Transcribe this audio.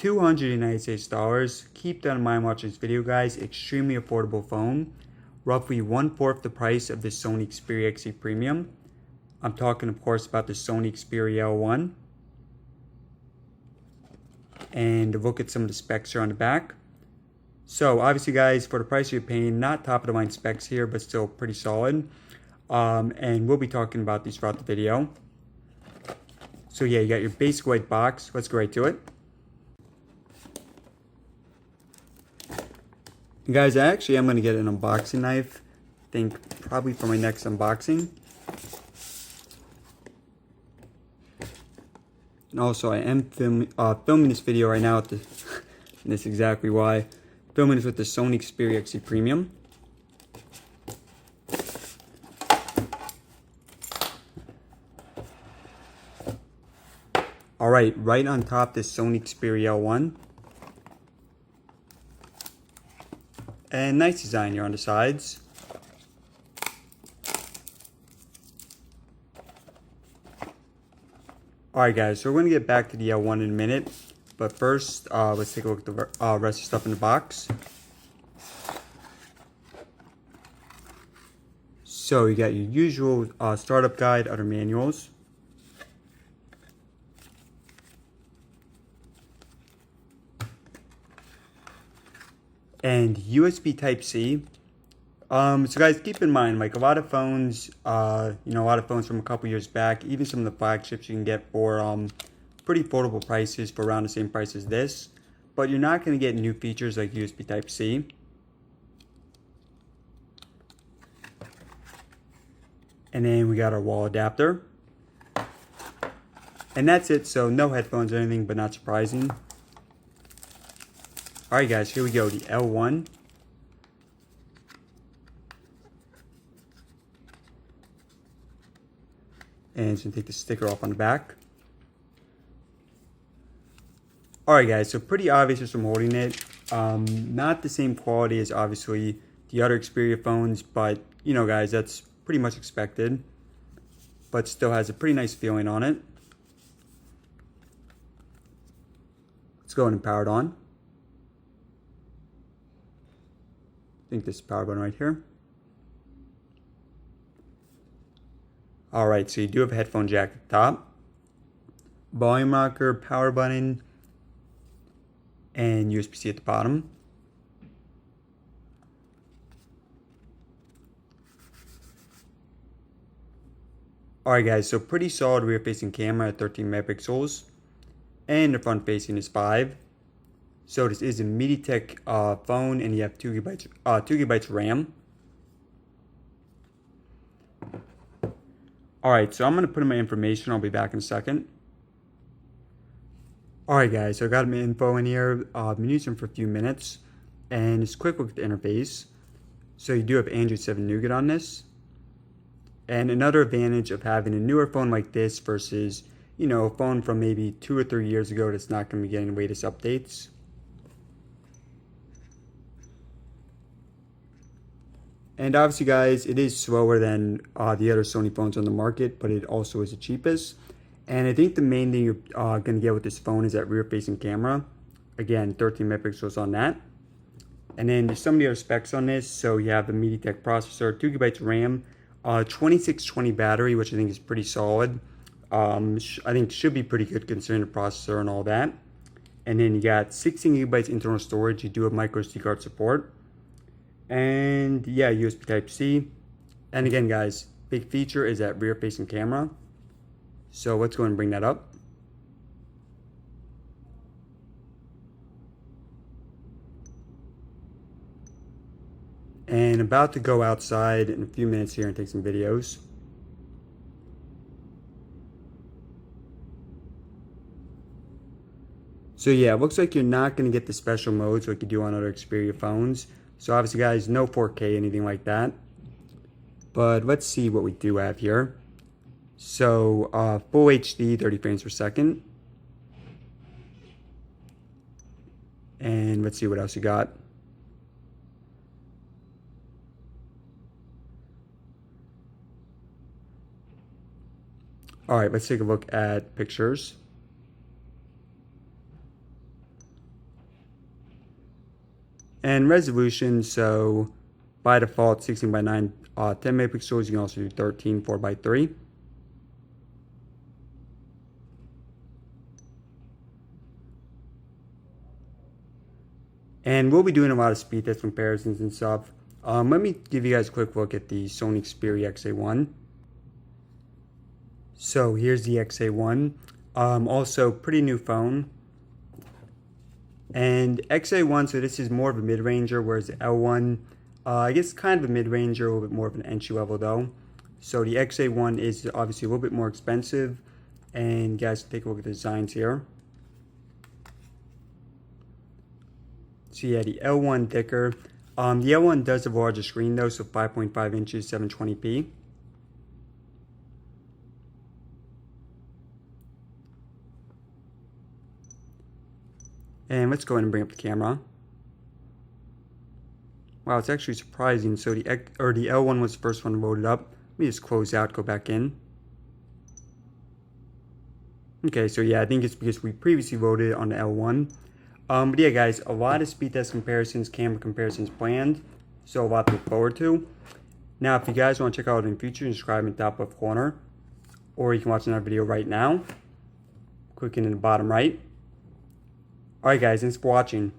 $296. Keep that in mind watching this video, guys. Extremely affordable phone. Roughly 1/4 the price of the Sony Xperia XA Premium. I'm talking, of course, about the Sony Xperia L1. And look at some of the specs here on the back. So obviously, guys, for the price you're paying, not top of the line specs here, but still pretty solid. And we'll be talking about these throughout the video. So yeah, you got your basic white box. Let's go right to it. And guys, I actually am going to get an unboxing knife. I think probably for my next unboxing. And also, I am filming this video right now. And that's exactly why. Filming this with the Sony Xperia XA Premium. Alright, right on top, this Sony Xperia L1. And nice design here on the sides. Alright guys, so we're going to get back to the L1 in a minute. But first, let's take a look at the rest of the stuff in the box. So you got your usual startup guide, other manuals. And USB Type-C. So guys, keep in mind, like a lot of phones, a lot of phones from a couple years back, even some of the flagships you can get for pretty affordable prices for around the same price as this. But you're not going to get new features like USB Type-C. And then we got our wall adapter. And that's it, so no headphones or anything, but not surprising. Alright guys, here we go, the L1. And it's going to take the sticker off on the back. Alright guys, so pretty obvious just from holding it. Not the same quality as obviously the other Xperia phones, but you know guys, that's pretty much expected. But still has a pretty nice feeling on it. Let's go ahead and power it on. I think this is the power button right here. Alright, so you do have a headphone jack at the top. Volume rocker, power button, and USB-C at the bottom. Alright guys, so pretty solid rear facing camera at 13 megapixels. And the front facing is 5. So this is a MediaTek phone, and you have 2 gigabytes RAM. Alright, so I'm going to put in my information. I'll be back in a second. Alright guys, so I got my info in here. I've been using them for a few minutes. And just a quick look at the interface. So you do have Android 7 Nougat on this. And another advantage of having a newer phone like this versus, a phone from maybe 2 or 3 years ago that's not going to be getting the latest updates. And obviously, guys, it is slower than the other Sony phones on the market, but it also is the cheapest. And I think the main thing you're going to get with this phone is that rear-facing camera. Again, 13 megapixels on that. And then there's some of the other specs on this. So you have the MediaTek processor, 2 gigabytes RAM, 2620 battery, which I think is pretty solid. I think should be pretty good considering the processor and all that. And then you got 16 gigabytes internal storage. You do have micro SD card support. And yeah, USB Type-C. And again, guys, big feature is that rear-facing camera. So let's go and bring that up. And about to go outside in a few minutes here and take some videos. So yeah, it looks like you're not going to get the special modes like you do on other Xperia phones. So obviously, guys, no 4K, anything like that. But let's see what we do have here. So full HD, 30 frames per second. And let's see what else you got. All right, let's take a look at pictures. And resolution, so by default 16 by 9 10 megapixels. You can also do 13 4 by 3. And we'll be doing a lot of speed test comparisons and stuff. Let me give you guys a quick look at the Sony Xperia XA1. So here's the XA1. Also pretty new phone. And XA1, so this is more of a mid-ranger, whereas the L1, I guess kind of a mid-ranger, a little bit more of an entry level though. So the XA1 is obviously a little bit more expensive. And you guys take a look at the designs here. So yeah, the L1 thicker. The L1 does have a larger screen though, so 5.5 inches, 720p. And let's go ahead and bring up the camera. Wow, it's actually surprising. So the L1 was the first one loaded up. Let me just close out, go back in. Okay, so yeah, I think it's because we previously loaded it on the L1. But yeah, guys, a lot of speed test comparisons, camera comparisons planned. So a lot to look forward to. Now, if you guys want to check out it in the future, subscribe in the top left corner. Or you can watch another video right now. Clicking in the bottom right. Alright guys, thanks for watching.